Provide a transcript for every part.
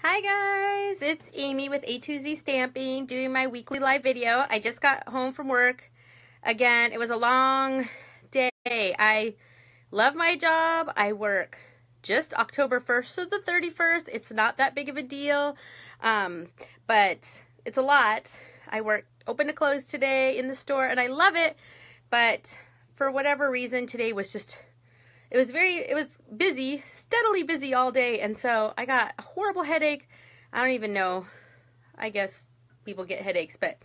Hi guys, it's Amy with A2Zstamping doing my weekly live video. I just got home from work. Again, it was a long day. I love my job. I work just October 1st to the 31st. It's not that big of a deal, but it's a lot. I work open to close today in the store and I love it, but for whatever reason today was just it was busy, steadily busy all day, and so I got a horrible headache. I don't even know. I guess people get headaches, but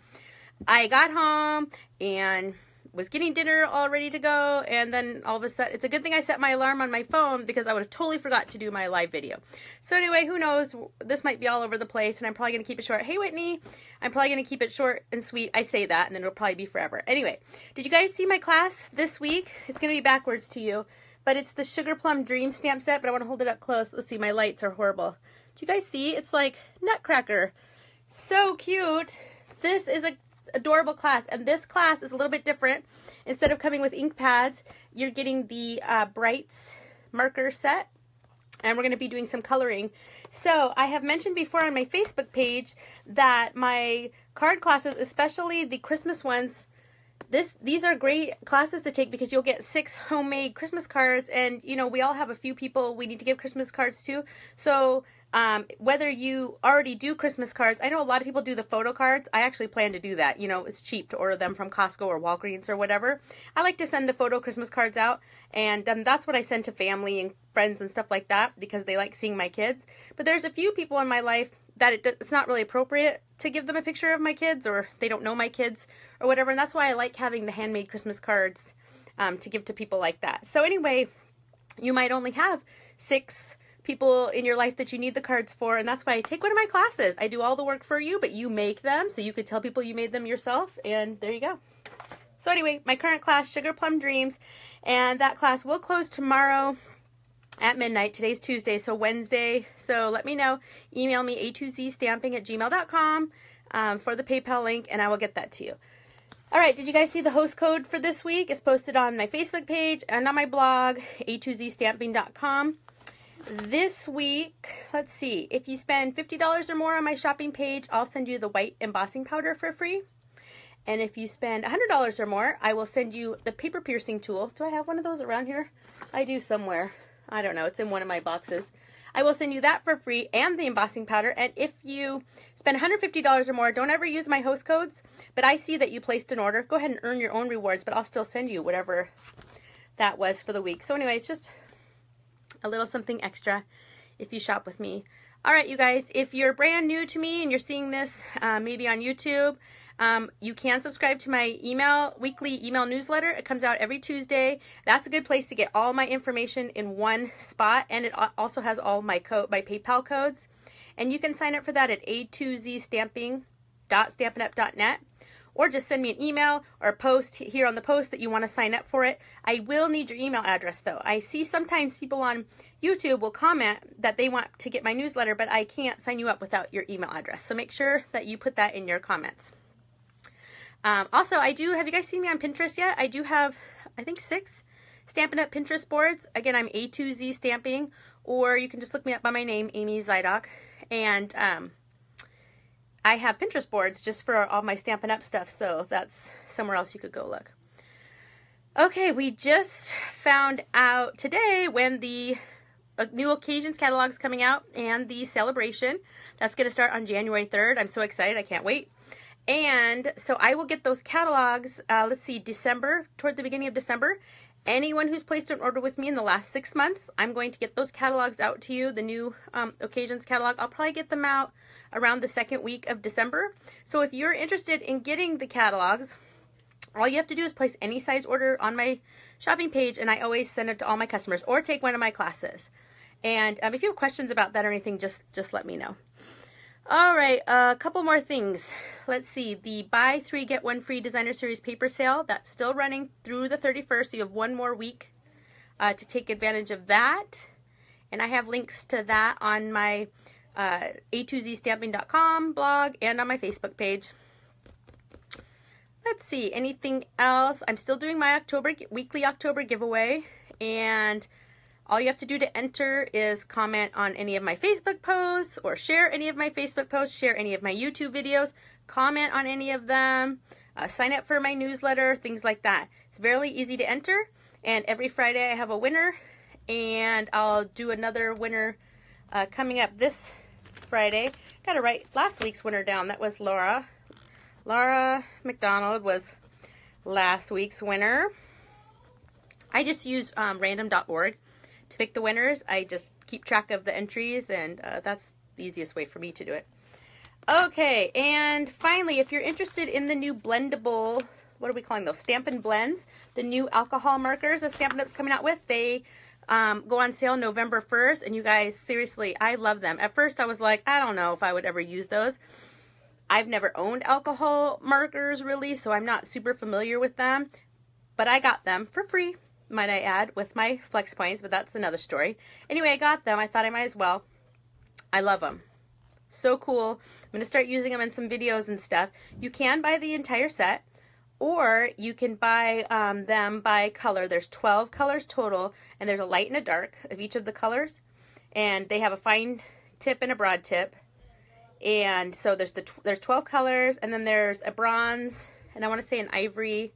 I got home and was getting dinner all ready to go, and then all of a sudden, it's a good thing I set my alarm on my phone because I would have totally forgot to do my live video. So anyway, who knows? This might be all over the place, and I'm probably going to keep it short. Hey, Whitney, I'm probably going to keep it short and sweet. I say that, and then it'll probably be forever. Anyway, did you guys see my class this week? It's going to be backwards to you. But it's the Sugarplum Dreams stamp set, but I want to hold it up close. Let's see, my lights are horrible. Do you guys see? It's like Nutcracker. So cute. This is an adorable class, and this class is a little bit different. Instead of coming with ink pads, you're getting the Brights marker set, and we're going to be doing some coloring. So I have mentioned before on my Facebook page that my card classes, especially the Christmas ones, these are great classes to take because you'll get 6 homemade Christmas cards, and you know, we all have a few people we need to give Christmas cards to. So whether you already do Christmas cards, I know a lot of people do the photo cards. I actually plan to do that. You know, it's cheap to order them from Costco or Walgreens or whatever. I like to send the photo Christmas cards out, and that's what I send to family and friends and stuff like that because they like seeing my kids. But there's a few people in my life that it's not really appropriate to give them a picture of my kids, or they don't know my kids or whatever, and that's why I like having the handmade Christmas cards to give to people like that. So anyway, you might only have 6 people in your life that you need the cards for, and that's why I take one of my classes. I do all the work for you, but you make them, so you could tell people you made them yourself, and there you go. So anyway, my current class, Sugarplum Dreams, and that class will close tomorrow at midnight. Today's Tuesday, so Wednesday. So let me know. Email me A2Zstamping@gmail.com for the PayPal link, and I will get that to you. All right, did you guys see the host code for this week? It's posted on my Facebook page and on my blog, A2Zstamping.com. This week, let's see, if you spend $50 or more on my shopping page, I'll send you the white embossing powder for free. And if you spend $100 or more, I will send you the paper piercing tool. Do I have one of those around here? I do somewhere. I don't know. It's in one of my boxes. I will send you that for free and the embossing powder. And if you spend $150 or more, don't ever use my host codes. But I see that you placed an order. Go ahead and earn your own rewards, but I'll still send you whatever that was for the week. So anyway, it's just a little something extra if you shop with me. All right, you guys, if you're brand new to me and you're seeing this maybe on YouTube, you can subscribe to my weekly email newsletter. It comes out every Tuesday. That's a good place to get all my information in one spot, and it also has all my PayPal codes. And you can sign up for that at A2Zstamping.stampinup.net, or just send me an email or a post here on the post that you want to sign up for it. I will need your email address though. I see sometimes people on YouTube will comment that they want to get my newsletter, but I can't sign you up without your email address. So make sure that you put that in your comments. Also, have you guys seen me on Pinterest yet? I do have, I think, 6 Stampin' Up! Pinterest boards. Again, I'm A2Zstamping, or you can just look me up by my name, Amy Zuydhoek. And I have Pinterest boards just for all my Stampin' Up! Stuff, so that's somewhere else you could go look. Okay, we just found out today when the new occasions catalog is coming out and the celebration. That's going to start on January 3rd. I'm so excited. I can't wait. And so I will get those catalogs, let's see, toward the beginning of December. Anyone who's placed an order with me in the last 6 months, I'm going to get those catalogs out to you, the new occasions catalog. I'll probably get them out around the 2nd week of December. So if you're interested in getting the catalogs, all you have to do is place any size order on my shopping page, and I always send it to all my customers, or take one of my classes. And if you have questions about that or anything, just let me know. All right, a couple more things. Let's see, the buy 3 get 1 free designer series paper sale, that's still running through the 31st, so you have 1 more week to take advantage of that. And I have links to that on my A2Zstamping.com blog and on my Facebook page. Let's see, anything else? I'm still doing my weekly October giveaway, and All you have to do to enter is comment on any of my Facebook posts, or share any of my Facebook posts, share any of my YouTube videos, comment on any of them, sign up for my newsletter, things like that. It's very easy to enter, and every Friday I have a winner, and I'll do another winner coming up this Friday. Got to write last week's winner down. That was Laura. Laura McDonald was last week's winner. I just use random.org to pick the winners. I just keep track of the entries, and that's the easiest way for me to do it. Okay, and finally, if you're interested in the new blendable, what are we calling those? Stampin Blends, the new alcohol markers that Stampin' Up's coming out with. They go on sale November 1st, and you guys, seriously, I love them. At first, I was like, I don't know if I would ever use those. I've never owned alcohol markers, really, so I'm not super familiar with them, but I got them for free, might I add, with my Flex Points, but that's another story. Anyway, I got them. I thought I might as well. I love them. So cool. I'm going to start using them in some videos and stuff. You can buy the entire set, or you can buy them by color. There's 12 colors total, and there's a light and a dark of each of the colors, and they have a fine tip and a broad tip. And so there's 12 colors, and then there's a bronze, and I want to say an ivory,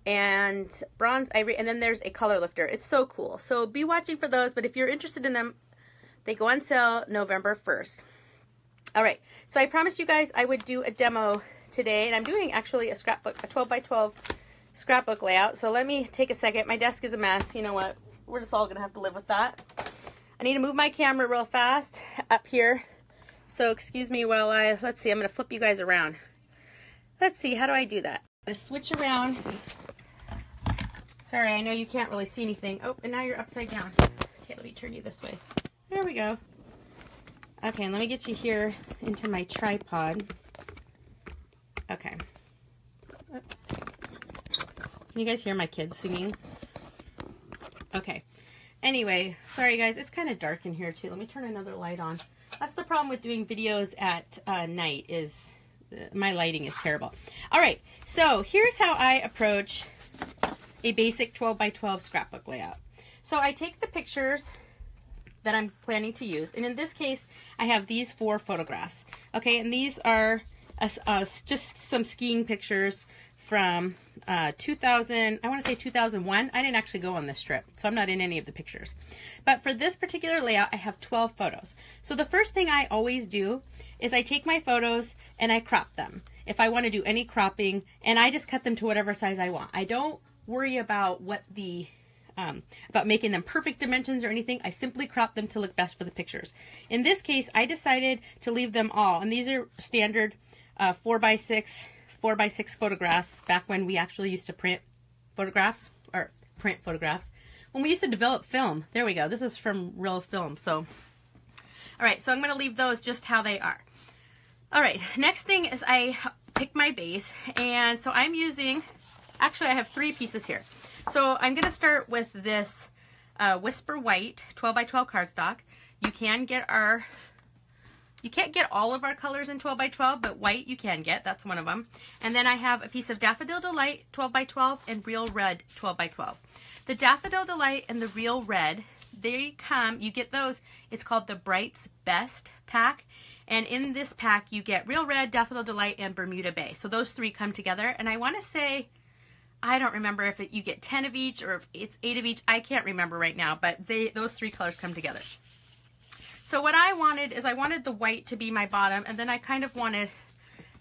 and bronze, ivory, and then there's a color lifter. It's so cool. So be watching for those, but if you're interested in them, they go on sale November 1st. All right, so I promised you guys I would do a demo today, and I'm doing actually a scrapbook, a 12 by 12 scrapbook layout. So let me take a second. My desk is a mess. You know what? We're just all gonna have to live with that. I need to move my camera real fast up here. So excuse me while let's see, I'm gonna flip you guys around. Let's see, how do I do that? I'm gonna switch around. Sorry, I know you can't really see anything. Oh, and now you're upside down. Okay, let me turn you this way. There we go. Okay, and let me get you here into my tripod. Okay. Oops. Can you guys hear my kids singing? Okay. Anyway, sorry guys, it's kind of dark in here too. Let me turn another light on. That's the problem with doing videos at night, is my lighting is terrible. All right, so here's how I approach a basic 12 by 12 scrapbook layout. So I take the pictures that I'm planning to use, and in this case I have these 4 photographs. Okay, and these are just some skiing pictures from 2000, I want to say 2001. I didn't actually go on this trip, so I'm not in any of the pictures. But for this particular layout, I have 12 photos. So the first thing I always do is I take my photos and I crop them, if I want to do any cropping, and I just cut them to whatever size I want. I don't worry about what the about making them perfect dimensions or anything. I simply crop them to look best for the pictures. In this case, I decided to leave them all, and these are standard 4x6 photographs, back when we actually used to print photographs. When we used to develop film. There we go. This is from real film. So, all right, so I'm going to leave those just how they are. All right, next thing is I pick my base, and so I'm using, actually I have 3 pieces here. So I'm going to start with this Whisper White 12 by 12 cardstock. You can't get all of our colors in 12 by 12, but white you can get. That's one of them. And then I have a piece of Daffodil Delight 12 by 12 and Real Red 12 by 12. The Daffodil Delight and the Real Red, they come, you get those, it's called the Bright's Best pack. And in this pack you get Real Red, Daffodil Delight, and Bermuda Bay. So those 3 come together. And I want to say, I don't remember if you get 10 of each or if it's 8 of each. I can't remember right now, but those 3 colors come together. So what I wanted is I wanted the white to be my bottom, and then I kind of wanted,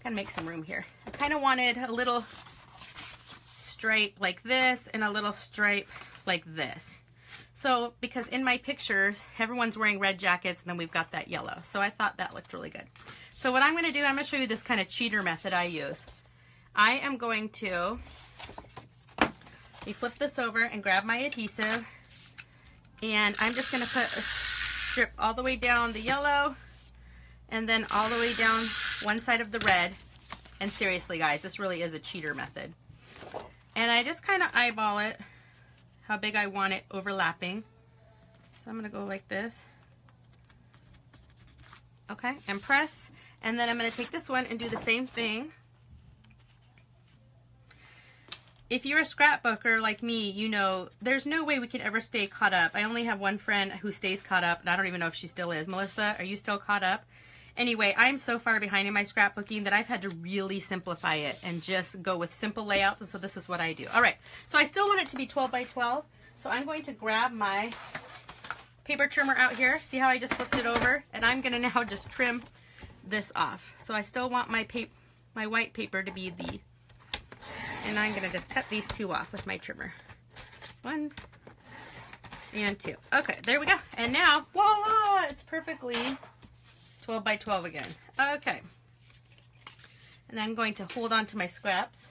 gotta make some room here. I kind of wanted a little stripe like this and a little stripe like this. So because in my pictures, everyone's wearing red jackets, and then we've got that yellow. So I thought that looked really good. So what I'm gonna do, I'm gonna show you this kind of cheater method I use. I am going to flip this over and grab my adhesive, and I'm just going to put a strip all the way down the yellow and then all the way down one side of the red. And seriously guys, this really is a cheater method. And I just kind of eyeball it, how big I want it overlapping. So I'm going to go like this. Okay, and press. And then I'm going to take this one and do the same thing. if you're a scrapbooker like me, you know, there's no way we can ever stay caught up. I only have one friend who stays caught up, and I don't even know if she still is. Melissa, are you still caught up? Anyway, I'm so far behind in my scrapbooking that I've had to really simplify it and just go with simple layouts, and so this is what I do. All right, so I still want it to be 12 by 12, so I'm going to grab my paper trimmer out here. See how I just flipped it over? And I'm going to now just trim this off. So I still want my white paper to be the, and I'm going to just cut these two off with my trimmer. 1 and 2. Okay, there we go. And now, voila, it's perfectly 12 by 12 again. Okay. And I'm going to hold on to my scraps.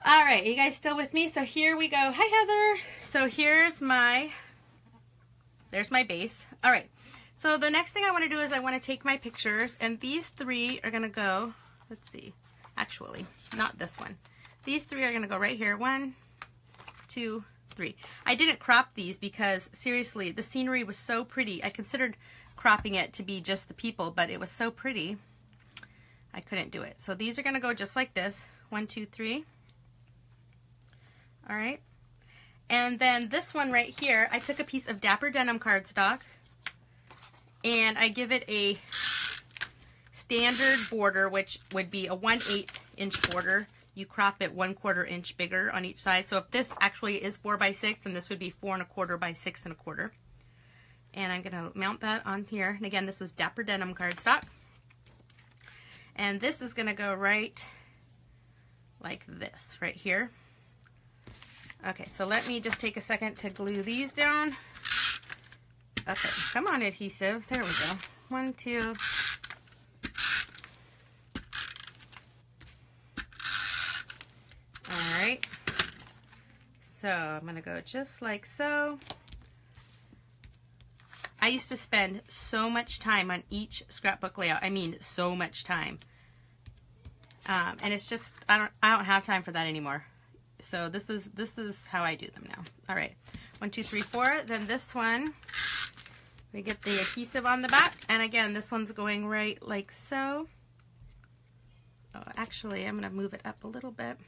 All right, you guys still with me? So here we go. Hi, Heather. So here's there's my base. All right. So the next thing I want to do is I want to take my pictures, and these 3 are going to go, let's see, actually, not this one. These 3 are going to go right here. 1, 2, 3. I didn't crop these because, seriously, the scenery was so pretty. I considered cropping it to be just the people, but it was so pretty, I couldn't do it. So these are going to go just like this. 1, 2, 3. All right. And then this one right here, I took a piece of Dapper Denim cardstock, and I give it a standard border, which would be a 1/8 inch border. You crop it 1/4 inch bigger on each side. So if this actually is 4 by 6, then this would be 4 1/4 by 6 1/4. And I'm going to mount that on here. And again, this is Dapper Denim cardstock. And this is going to go right like this, right here. Okay, so let me just take a second to glue these down. Okay, come on, adhesive. There we go. 1, 2. All right. So I'm going to go just like so. I used to spend so much time on each scrapbook layout. I mean, so much time. And it's just, I don't have time for that anymore. So this is how I do them now. All right, 1, 2, 3, 4. Then this one, we get the adhesive on the back, and again, this one's going right like so. Oh, actually, I'm gonna move it up a little bit.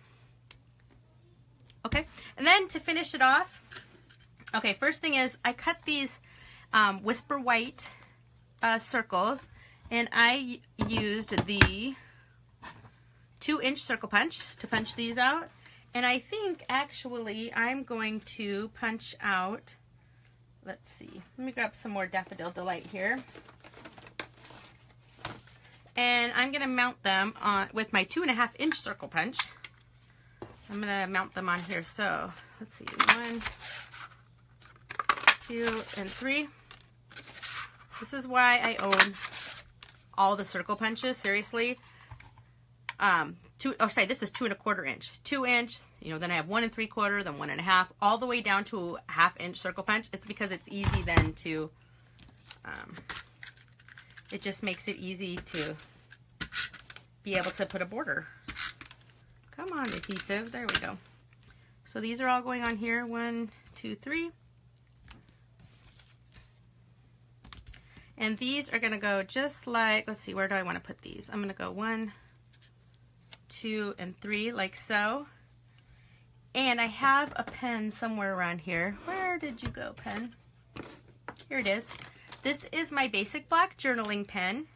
Okay, and then to finish it off, okay, first thing is I cut these Whisper White circles, and I used the 2-inch circle punch to punch these out. And I think, actually, I'm going to punch out, let's see, let me grab some more Daffodil Delight here. And I'm going to mount them on with my 2.5 inch circle punch. I'm going to mount them on here. So, let's see, 1, 2, and 3. This is why I own all the circle punches, seriously. This is 2 1/4 inch, 2 inch, you know, then I have 1 3/4, then 1 1/2, all the way down to a 1/2 inch circle punch. It's because it's easy then to, it just makes it easy to be able to put a border. Come on, adhesive, there we go. So these are all going on here, 1, 2, 3. And these are gonna go just like, let's see, where do I wanna put these? I'm gonna go 1, 2, and 3, like so. And I have a pen somewhere around here. Where did you go, pen? Here it is. This is my basic black journaling pen.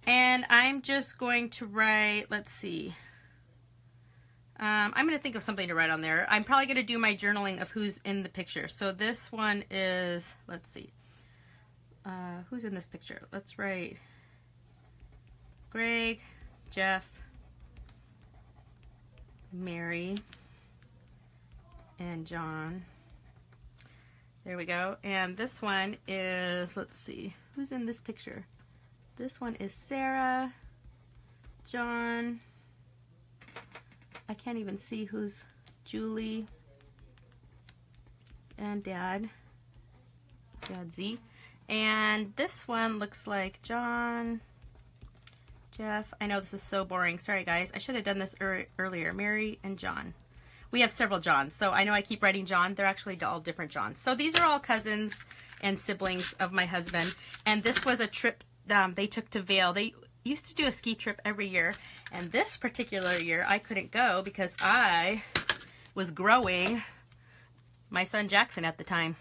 And I'm just going to write, let's see. I'm going to think of something to write on there. I'm probably going to do my journaling of who's in the picture. So this one is, let's see. Who's in this picture? Let's write Greg, Jeff, Mary, and John. There we go. And this one is, let's see, who's in this picture? This one is Sarah, John, I can't even see who's, Julie, and Dad Z. And this one looks like John, Jeff. I know this is so boring. Sorry, guys. I should have done this earlier. Mary and John. We have several Johns, so I know I keep writing John. They're actually all different Johns. So these are all cousins and siblings of my husband. And this was a trip they took to Vail. used to do a ski trip every year, and this particular year I couldn't go because I was growing my son Jackson at the time.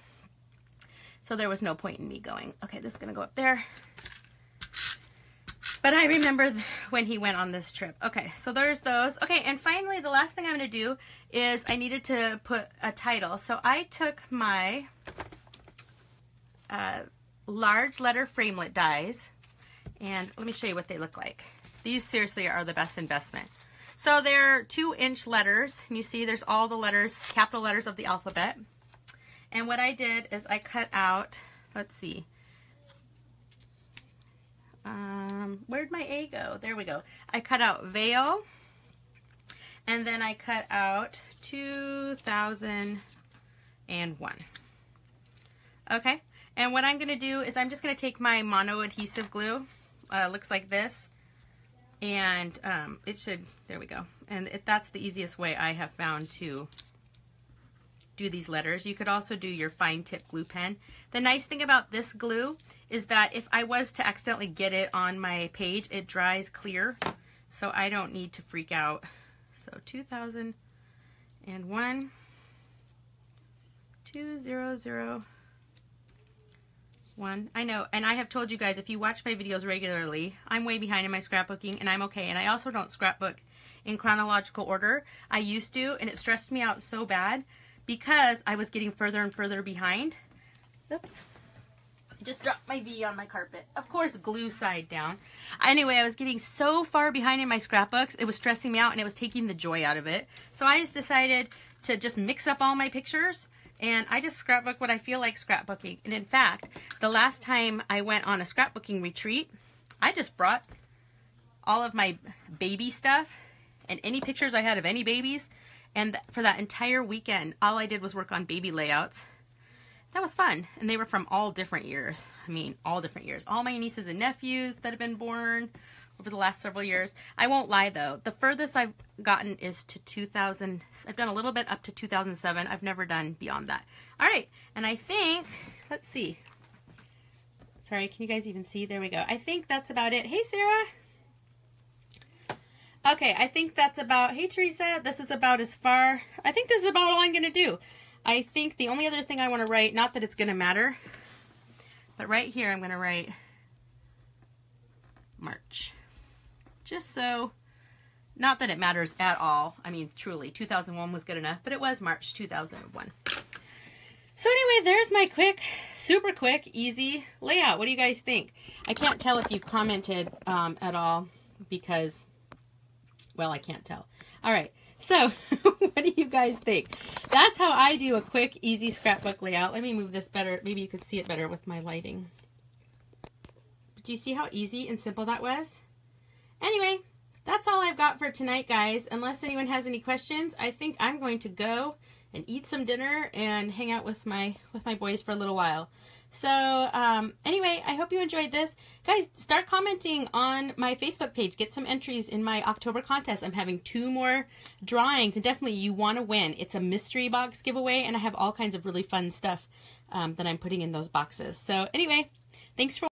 So there was no point in me going. Okay, this is gonna go up there. But I remember when he went on this trip. Okay, so there's those. Okay, and finally, the last thing I'm gonna do is I needed to put a title. So I took my large letter framelit dies, and let me show you what they look like. These seriously are the best investment. So they're 2-inch letters, and you see there's all the letters, capital letters of the alphabet. And what I did is I cut out, let's see, where'd my A go? There we go. I cut out Vale, and then I cut out 2001. Okay, and what I'm going to do is I'm just going to take my mono adhesive glue, looks like this, and it should, there we go. And that's the easiest way I have found to do these letters. You could also do your fine tip glue pen. The nice thing about this glue is that if I was to accidentally get it on my page, it dries clear, so I don't need to freak out. So 2001, 2001. I know, and I have told you guys, if you watch my videos regularly, I'm way behind in my scrapbooking, and I'm okay. And I also don't scrapbook in chronological order. I used to, and it stressed me out so bad because I was getting further and further behind. Oops. I just dropped my V on my carpet. Of course, glue side down. Anyway, I was getting so far behind in my scrapbooks, it was stressing me out and it was taking the joy out of it. So I just decided to just mix up all my pictures, and I just scrapbook what I feel like scrapbooking. And in fact, the last time I went on a scrapbooking retreat, I just brought all of my baby stuff and any pictures I had of any babies. And for that entire weekend, all I did was work on baby layouts. That was fun. And they were from all different years. I mean, all different years. All my nieces and nephews that have been born over the last several years. I won't lie though. The furthest I've gotten is to 2000. I've done a little bit up to 2007. I've never done beyond that. All right. And I think, let's see. Sorry, can you guys even see? There we go. I think that's about it. Hey, Sarah. Okay, I think that's about, hey Teresa, this is about as far, I think this is about all I'm going to do. I think the only other thing I want to write, not that it's going to matter, but right here I'm going to write March. Just so, not that it matters at all. I mean, truly, 2001 was good enough, but it was March 2001. So anyway, there's my quick, super quick, easy layout. What do you guys think? I can't tell if you've commented at all because, well, I can't tell. All right, so what do you guys think? That's how I do a quick, easy scrapbook layout. Let me move this better. Maybe you could see it better with my lighting. But do you see how easy and simple that was? Anyway, that's all I've got for tonight, guys. Unless anyone has any questions, I think I'm going to go and eat some dinner and hang out with my boys for a little while. So anyway, I hope you enjoyed this. Guys, start commenting on my Facebook page. Get some entries in my October contest. I'm having 2 more drawings, and definitely you want to win. It's a mystery box giveaway, and I have all kinds of really fun stuff that I'm putting in those boxes. So anyway, thanks for